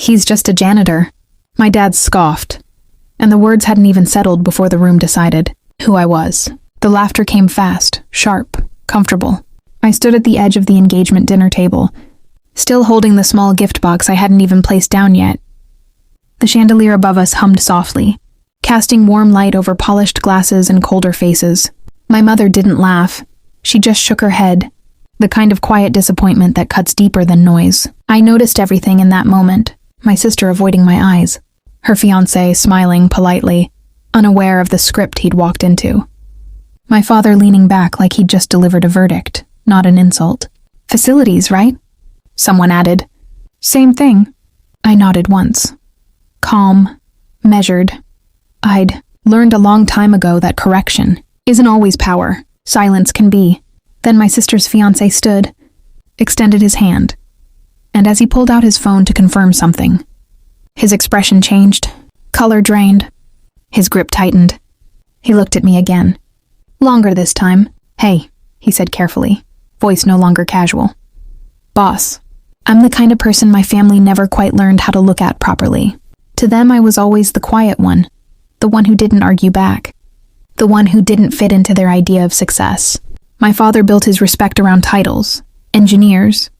He's just a janitor. My dad scoffed, and the words hadn't even settled before the room decided who I was. The laughter came fast, sharp, comfortable. I stood at the edge of the engagement dinner table, still holding the small gift box I hadn't even placed down yet. The chandelier above us hummed softly, casting warm light over polished glasses and colder faces. My mother didn't laugh. She just shook her head, the kind of quiet disappointment that cuts deeper than noise. I noticed everything in that moment, my sister avoiding my eyes, her fiancé smiling politely, unaware of the script he'd walked into. My father leaning back like he'd just delivered a verdict, not an insult. Facilities, right? Someone added. Same thing. I nodded once. Calm, measured. I'd learned a long time ago that correction isn't always power. Silence can be. Then my sister's fiancé stood, extended his hand, and as he pulled out his phone to confirm something, his expression changed, color drained, his grip tightened. He looked at me again. Longer this time. Hey, he said carefully, voice no longer casual. Boss, I'm the kind of person my family never quite learned how to look at properly. To them, I was always the quiet one, the one who didn't argue back, the one who didn't fit into their idea of success. My father built his respect around titles, engineers,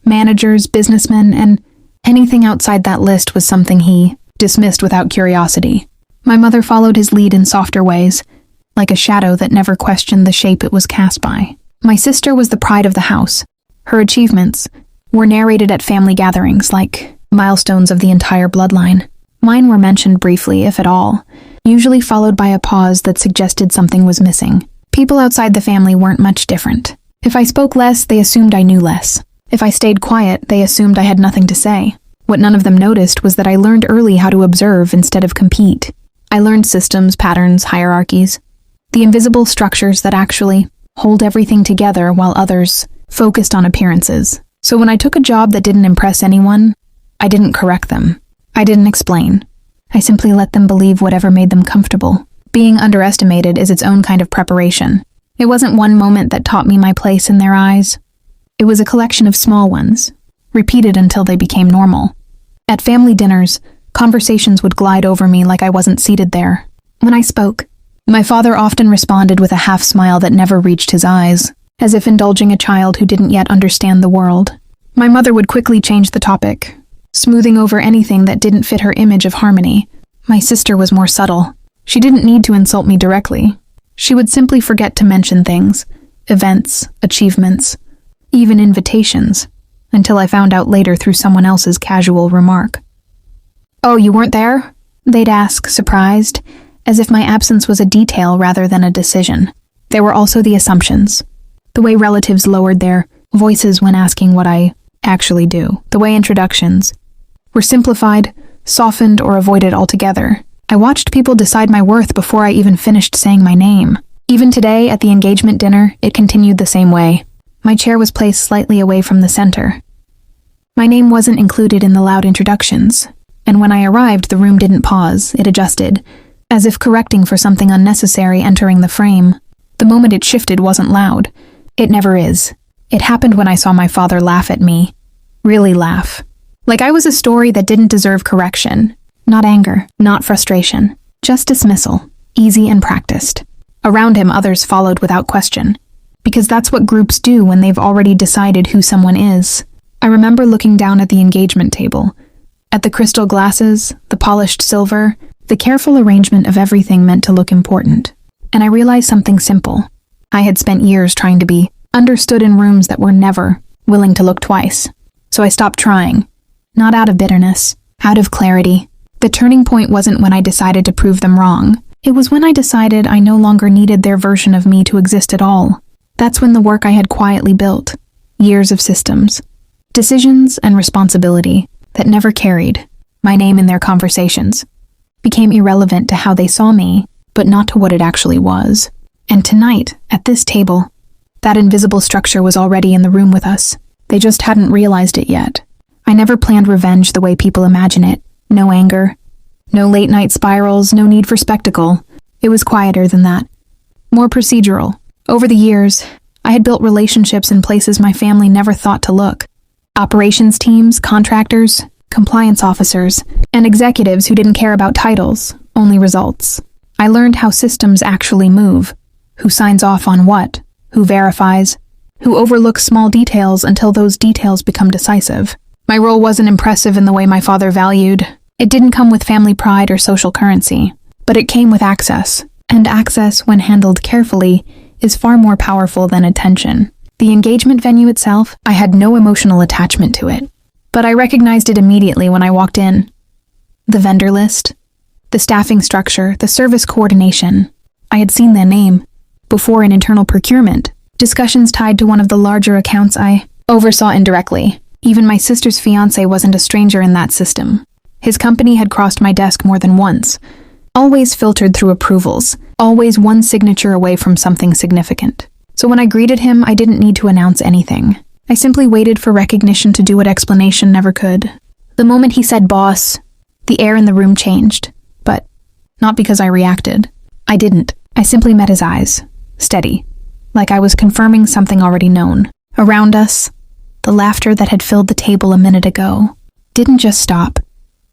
managers, businessmen, and anything outside that list was something he dismissed without curiosity. My mother followed his lead in softer ways, like a shadow that never questioned the shape it was cast by. My sister was the pride of the house. Her achievements were narrated at family gatherings like milestones of the entire bloodline. Mine were mentioned briefly, if at all, usually followed by a pause that suggested something was missing. People outside the family weren't much different. If I spoke less, they assumed I knew less. If I stayed quiet, they assumed I had nothing to say. What none of them noticed was that I learned early how to observe instead of compete. I learned systems, patterns, hierarchies, the invisible structures that actually hold everything together while others focused on appearances. So when I took a job that didn't impress anyone, I didn't correct them. I didn't explain. I simply let them believe whatever made them comfortable. Being underestimated is its own kind of preparation. It wasn't one moment that taught me my place in their eyes. It was a collection of small ones, repeated until they became normal. At family dinners, conversations would glide over me like I wasn't seated there. When I spoke, my father often responded with a half smile that never reached his eyes, as if indulging a child who didn't yet understand the world. My mother would quickly change the topic, smoothing over anything that didn't fit her image of harmony. My sister was more subtle. She didn't need to insult me directly. She would simply forget to mention things, events, achievements, even invitations, until I found out later through someone else's casual remark. "Oh, you weren't there?" they'd ask, surprised, as if my absence was a detail rather than a decision. There were also the assumptions, the way relatives lowered their voices when asking what I actually do, the way introductions were simplified, softened, or avoided altogether. I watched people decide my worth before I even finished saying my name. Even today, at the engagement dinner, it continued the same way. My chair was placed slightly away from the center. My name wasn't included in the loud introductions, and when I arrived, the room didn't pause, it adjusted, as if correcting for something unnecessary entering the frame. The moment it shifted wasn't loud. It never is. It happened when I saw my father laugh at me. Really laugh. Like I was a story that didn't deserve correction. Not anger, not frustration, just dismissal, easy and practiced. Around him, others followed without question, because that's what groups do when they've already decided who someone is. I remember looking down at the engagement table, at the crystal glasses, the polished silver, the careful arrangement of everything meant to look important. And I realized something simple. I had spent years trying to be understood in rooms that were never willing to look twice. So I stopped trying, not out of bitterness, out of clarity. The turning point wasn't when I decided to prove them wrong. It was when I decided I no longer needed their version of me to exist at all. That's when the work I had quietly built, years of systems, decisions, and responsibility that never carried my name in their conversations, became irrelevant to how they saw me, but not to what it actually was. And tonight, at this table, that invisible structure was already in the room with us. They just hadn't realized it yet. I never planned revenge the way people imagine it. No anger, no late-night spirals, no need for spectacle. It was quieter than that, more procedural. Over the years, I had built relationships in places my family never thought to look. Operations teams, contractors, compliance officers, and executives who didn't care about titles, only results. I learned how systems actually move, who signs off on what, who verifies, who overlooks small details until those details become decisive. My role wasn't impressive in the way my father valued. It didn't come with family pride or social currency, but it came with access. And access, when handled carefully, is far more powerful than attention. The engagement venue itself, I had no emotional attachment to it, but I recognized it immediately when I walked in. The vendor list, the staffing structure, the service coordination. I had seen their name before in internal procurement, discussions tied to one of the larger accounts I oversaw indirectly. Even my sister's fiancé wasn't a stranger in that system. His company had crossed my desk more than once, always filtered through approvals, always one signature away from something significant. So when I greeted him, I didn't need to announce anything. I simply waited for recognition to do what explanation never could. The moment he said boss, the air in the room changed, but not because I reacted. I didn't. I simply met his eyes, steady, like I was confirming something already known. Around us, the laughter that had filled the table a minute ago didn't just stop.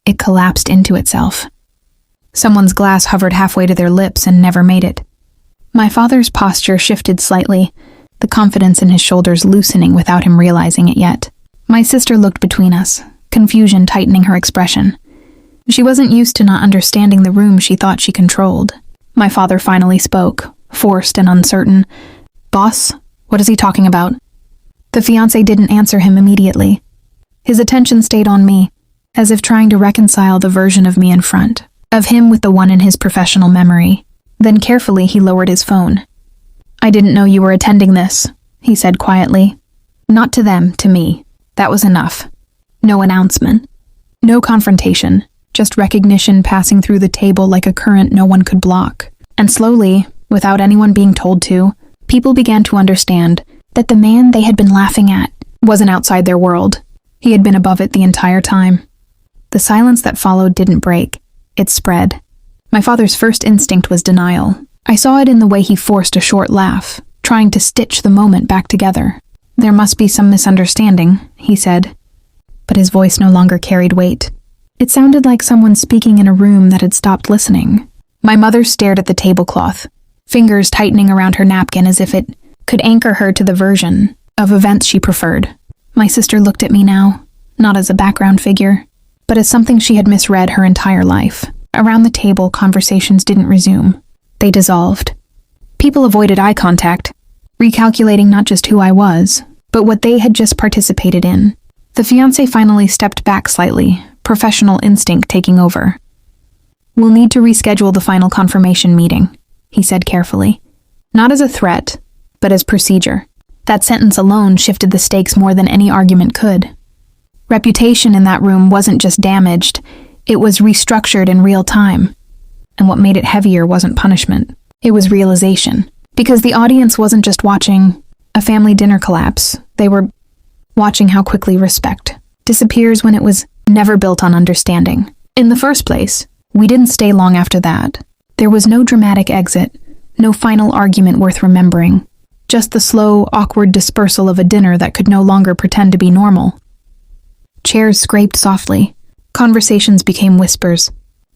It collapsed into itself. Someone's glass hovered halfway to their lips and never made it. My father's posture shifted slightly, the confidence in his shoulders loosening without him realizing it yet. My sister looked between us, confusion tightening her expression. She wasn't used to not understanding the room she thought she controlled. My father finally spoke, forced and uncertain. Boss, what is he talking about? The fiancé didn't answer him immediately. His attention stayed on me, as if trying to reconcile the version of me in front, of him with the one in his professional memory. Then carefully he lowered his phone. I didn't know you were attending this, he said quietly. Not to them, to me. That was enough. No announcement. No confrontation. Just recognition passing through the table like a current no one could block. And slowly, without anyone being told to, people began to understand that the man they had been laughing at wasn't outside their world. He had been above it the entire time. The silence that followed didn't break. It spread. My father's first instinct was denial. I saw it in the way he forced a short laugh, trying to stitch the moment back together. There must be some misunderstanding, he said. But his voice no longer carried weight. It sounded like someone speaking in a room that had stopped listening. My mother stared at the tablecloth, fingers tightening around her napkin as if it could anchor her to the version of events she preferred. My sister looked at me now, not as a background figure, but as something she had misread her entire life. Around the table, conversations didn't resume. They dissolved. People avoided eye contact, recalculating not just who I was, but what they had just participated in. The fiancé finally stepped back slightly, professional instinct taking over. We'll need to reschedule the final confirmation meeting, he said carefully. Not as a threat, but as procedure. That sentence alone shifted the stakes more than any argument could. Reputation in that room wasn't just damaged, it was restructured in real time. And what made it heavier wasn't punishment, it was realization. Because the audience wasn't just watching a family dinner collapse, they were watching how quickly respect disappears when it was never built on understanding. In the first place, we didn't stay long after that. There was no dramatic exit, no final argument worth remembering, just the slow, awkward dispersal of a dinner that could no longer pretend to be normal. Chairs scraped softly. Conversations became whispers.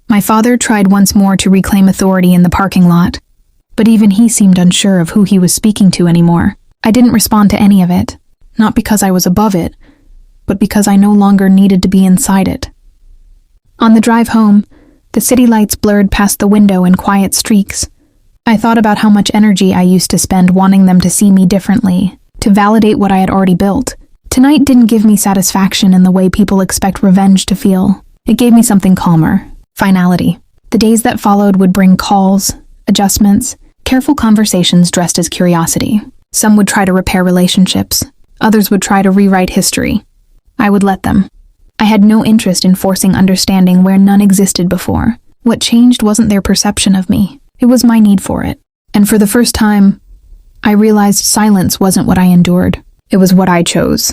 My father tried once more to reclaim authority in the parking lot, but even he seemed unsure of who he was speaking to anymore. I didn't respond to any of it, not because I was above it, but because I no longer needed to be inside it. On the drive home, the city lights blurred past the window in quiet streaks. I thought about how much energy I used to spend wanting them to see me differently, to validate what I had already built. Tonight didn't give me satisfaction in the way people expect revenge to feel. It gave me something calmer, finality. The days that followed would bring calls, adjustments, careful conversations dressed as curiosity. Some would try to repair relationships. Others would try to rewrite history. I would let them. I had no interest in forcing understanding where none existed before. What changed wasn't their perception of me. It was my need for it. And for the first time, I realized silence wasn't what I endured. It was what I chose.